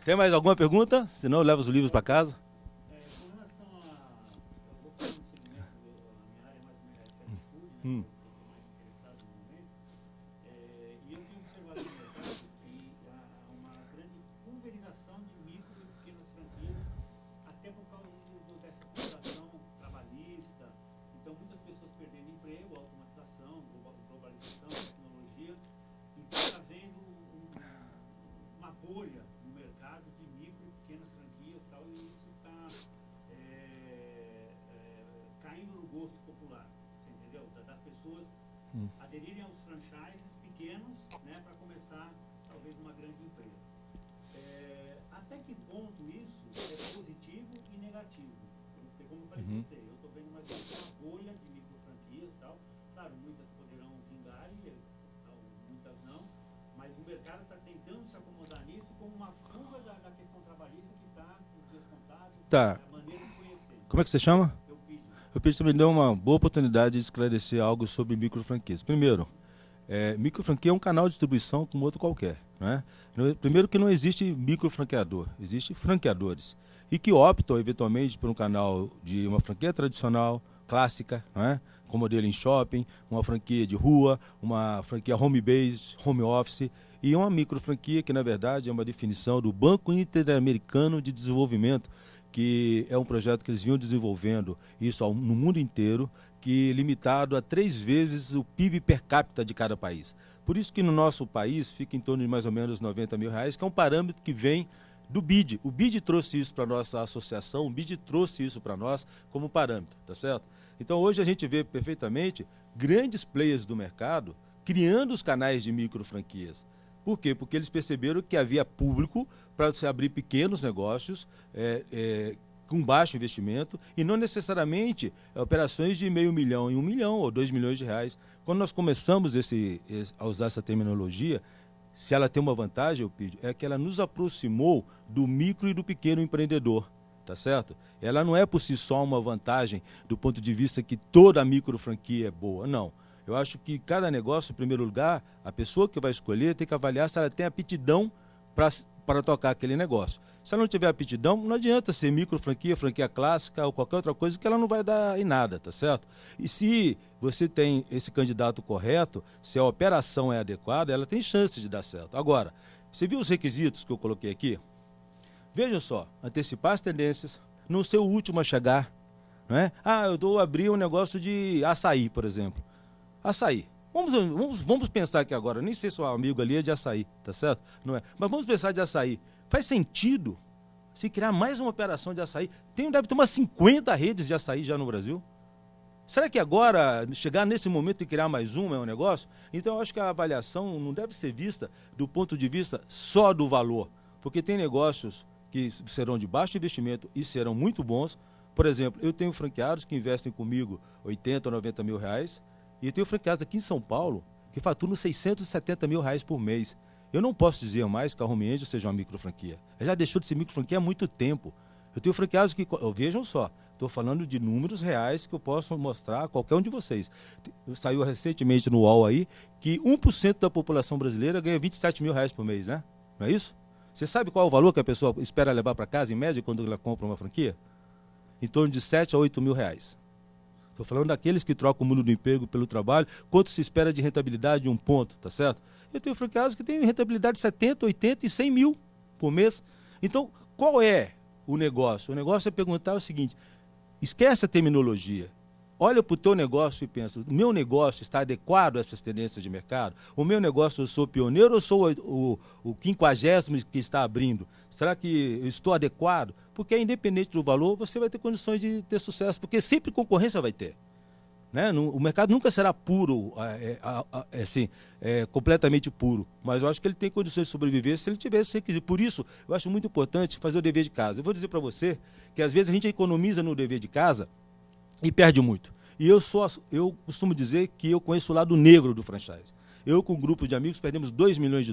Tem mais alguma pergunta? Senão eu levo os livros para casa. Com relação a... Eu vou fazer um segmento, a minha área mais ou menos é fast food, né? Eu estou mais interessado no momento. E eu tenho observado no mercado que há uma grande pulverização de micro e pequenas franquias, até por causa dessa situação trabalhista. Então, muitas pessoas perdendo emprego, automatização, globalização, tecnologia. Então, está havendo uma bolha no mercado de micro e pequenas franquias e tal, e isso está caindo no gosto popular, você entendeu? Das pessoas aderirem aos franchises pequenos, né, para começar talvez uma grande empresa. Até que ponto isso é positivo e negativo? Porque, como eu falei para você, eu estou vendo uma bolha de micro franquias e tal. Claro, muitas poderão vingar e muitas não, mas o mercado está tentando se acomodar nisso como uma fuga da questão trabalhista que está nos dias contados, Tá. a maneira de conhecer. Como é que você chama? Eu pedi. Eu penso que me deu uma boa oportunidade de esclarecer algo sobre microfranquias. Primeiro, microfranquia é um canal de distribuição como outro qualquer. Né? Primeiro que não existe microfranqueador, existe franqueadores. E que optam, eventualmente, por um canal de uma franquia tradicional, clássica, não é? Com modelo em shopping, uma franquia de rua, uma franquia home-based, home office, e uma micro franquia que, na verdade, é uma definição do Banco Interamericano de Desenvolvimento, que é um projeto que eles vinham desenvolvendo isso no mundo inteiro, que é limitado a 3 vezes o PIB per capita de cada país. Por isso que no nosso país fica em torno de mais ou menos R$90 mil, que é um parâmetro que vem do BID. O BID trouxe isso para a nossa associação, o BID trouxe isso para nós como parâmetro, tá certo? Então hoje a gente vê perfeitamente grandes players do mercado criando os canais de micro franquias. Por quê? Porque eles perceberam que havia público para se abrir pequenos negócios com baixo investimento e não necessariamente operações de R$500 mil em R$1 milhão ou R$2 milhões. Quando nós começamos a usar essa terminologia, se ela tem uma vantagem, Elpidio, é que ela nos aproximou do micro e do pequeno empreendedor, tá certo? Ela não é por si só uma vantagem do ponto de vista que toda micro franquia é boa, não. Eu acho que cada negócio, em primeiro lugar, a pessoa que vai escolher tem que avaliar se ela tem aptidão para tocar aquele negócio. Se ela não tiver aptidão, não adianta ser micro franquia, franquia clássica ou qualquer outra coisa que ela não vai dar em nada, tá certo? E se você tem esse candidato correto, se a operação é adequada, ela tem chance de dar certo. Agora, você viu os requisitos que eu coloquei aqui? Veja só, antecipar as tendências, não ser o último a chegar, não é? Eu vou abrir um negócio de açaí, por exemplo. Açaí. Vamos pensar aqui agora, nem sei se o amigo ali é de açaí, tá certo? Não é. Mas vamos pensar de açaí. Faz sentido se criar mais uma operação de açaí? Deve ter umas 50 redes de açaí já no Brasil. Será que agora, chegar nesse momento e criar mais uma é um negócio? Então eu acho que a avaliação não deve ser vista do ponto de vista só do valor, porque tem negócios que serão de baixo investimento e serão muito bons. Por exemplo, eu tenho franqueados que investem comigo R$80 ou R$90 mil, e eu tenho franqueados aqui em São Paulo que faturam R$670 mil por mês. Eu não posso dizer mais que a Home Angel seja uma micro franquia. Ela já deixou de ser micro franquia há muito tempo. Eu tenho franqueados que, vejam só, estou falando de números reais que eu posso mostrar a qualquer um de vocês. Saiu recentemente no UOL aí que 1% da população brasileira ganha R$27 mil por mês, né? Não é isso? Você sabe qual é o valor que a pessoa espera levar para casa, em média, quando ela compra uma franquia? Em torno de R$7 a R$8 mil. Estou falando daqueles que trocam o mundo do emprego pelo trabalho, quanto se espera de rentabilidade de um ponto, tá certo? Eu tenho franqueados que têm rentabilidade de 70, 80 e 100 mil por mês. Então, qual é o negócio? O negócio é perguntar o seguinte, esquece a terminologia, olha para o teu negócio e pensa, o meu negócio está adequado a essas tendências de mercado? O meu negócio, eu sou pioneiro ou sou o 50º que está abrindo? Será que eu estou adequado? Porque independente do valor, você vai ter condições de ter sucesso, porque sempre concorrência vai ter. Né? O mercado nunca será puro, completamente puro, mas eu acho que ele tem condições de sobreviver se ele tiver esse requisito. Por isso, eu acho muito importante fazer o dever de casa. Eu vou dizer para você que às vezes a gente economiza no dever de casa e perde muito. E eu costumo dizer que eu conheço o lado negro do franchise. Eu, com um grupo de amigos, perdemos $2 milhões.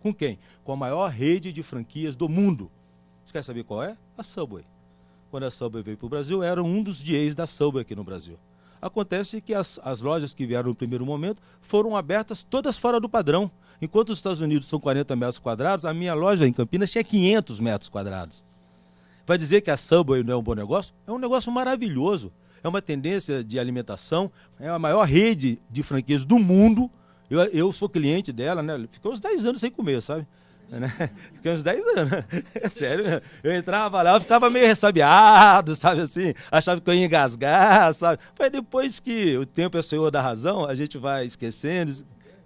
Com quem? Com a maior rede de franquias do mundo. Você quer saber qual é? A Subway. Quando a Subway veio para o Brasil, era um dos DAs da Subway aqui no Brasil. Acontece que as lojas que vieram no primeiro momento foram abertas todas fora do padrão. Enquanto os Estados Unidos são 40 metros quadrados, a minha loja em Campinas tinha 500 metros quadrados. Vai dizer que a Subway não é um bom negócio? É um negócio maravilhoso. É uma tendência de alimentação, é a maior rede de franquias do mundo. Eu sou cliente dela, né? Ficou uns 10 anos sem comer, sabe? Fiquei uns 10 anos, é sério, eu entrava lá, eu ficava meio ressabiado, sabe assim, achava que eu ia engasgar, sabe, mas depois que o tempo é o senhor da razão, a gente vai esquecendo,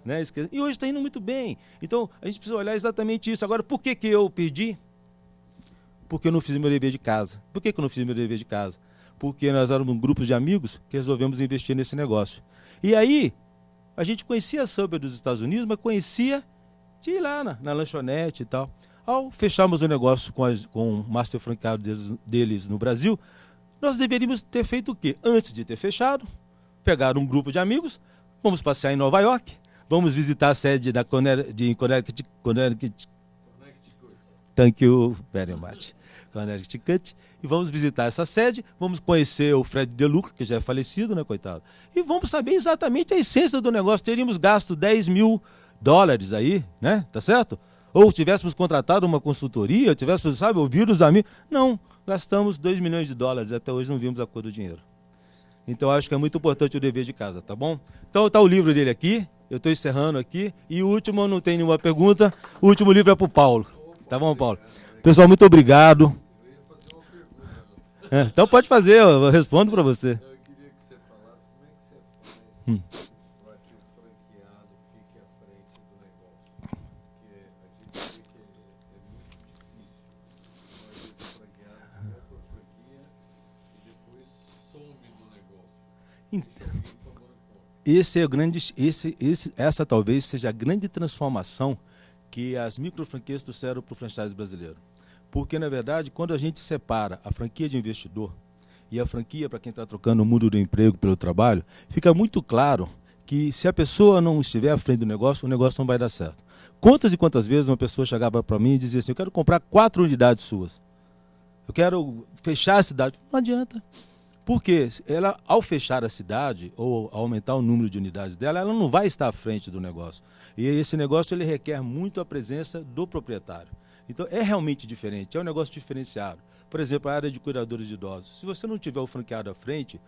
né? E hoje está indo muito bem, então a gente precisa olhar exatamente isso. Agora, por que eu perdi? Porque eu não fiz meu dever de casa. Por que eu não fiz meu dever de casa? Porque nós éramos um grupo de amigos que resolvemos investir nesse negócio, e aí a gente conhecia a Subway dos Estados Unidos, mas conhecia de ir lá na lanchonete e tal. Ao fecharmos o negócio com o master franqueado deles no Brasil, nós deveríamos ter feito o quê? Antes de ter fechado, pegar um grupo de amigos, vamos passear em Nova York, vamos visitar a sede de Connecticut. Thank you very much. Connecticut. E vamos visitar essa sede, vamos conhecer o Fred DeLuca, que já é falecido, né, coitado? E vamos saber exatamente a essência do negócio. Teríamos gasto $10 mil aí, né? Tá certo? Ou tivéssemos contratado uma consultoria, tivéssemos, ouvido os amigos. Não, gastamos $2 milhões, até hoje não vimos a cor do dinheiro. Então, acho que é muito importante o dever de casa, tá bom? Então, está o livro dele aqui, eu estou encerrando aqui, e o último, não tem nenhuma pergunta, o último livro é para o Paulo. Tá bom, Paulo? Pessoal, muito obrigado. Então, pode fazer, eu respondo para você. Eu queria que você falasse como é que você faz para que o franqueado fique à frente do negócio. Porque a gente vê que é muito difícil. A maioria dos franqueados compra a franquia e depois some do negócio. Deixa alguém tomando conta. Essa talvez seja a grande transformação que as microfranquias trouxeram para o franchise brasileiro. Porque, na verdade, quando a gente separa a franquia de investidor e a franquia para quem está trocando o mundo do emprego pelo trabalho, fica muito claro que se a pessoa não estiver à frente do negócio, o negócio não vai dar certo. Quantas e quantas vezes uma pessoa chegava para mim e dizia assim, eu quero comprar 4 unidades suas. Eu quero fechar a cidade. Não adianta. Porque ela, ao fechar a cidade ou aumentar o número de unidades dela, ela não vai estar à frente do negócio. E esse negócio ele requer muito a presença do proprietário. Então, é realmente diferente, é um negócio diferenciado. Por exemplo, a área de cuidadores de idosos. Se você não tiver o franqueado à frente,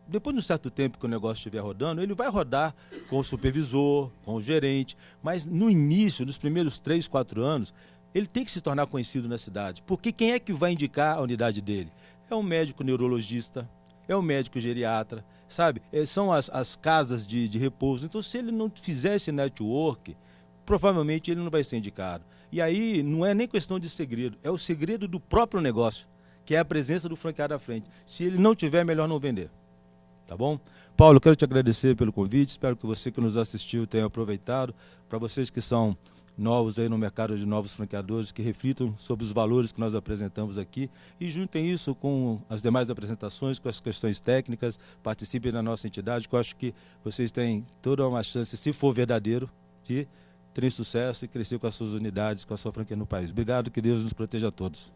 depois de um certo tempo que o negócio estiver rodando, ele vai rodar com o supervisor, com o gerente, mas no início, nos primeiros 3, 4 anos, ele tem que se tornar conhecido na cidade. Porque quem é que vai indicar a unidade dele? É um médico neurologista, é um médico geriatra, sabe? São as casas de repouso. Então, se ele não fizer esse network, provavelmente ele não vai ser indicado. E aí não é nem questão de segredo, é o segredo do próprio negócio, que é a presença do franqueado à frente. Se ele não tiver, é melhor não vender. Tá bom? Paulo, eu quero te agradecer pelo convite, espero que você que nos assistiu tenha aproveitado. Para vocês que são novos aí no mercado de novos franqueadores, que reflitam sobre os valores que nós apresentamos aqui e juntem isso com as demais apresentações, com as questões técnicas, participem da nossa entidade, que eu acho que vocês têm toda uma chance, se for verdadeiro, de terem sucesso e crescer com as suas unidades, com a sua franquia no país. Obrigado, que Deus nos proteja a todos.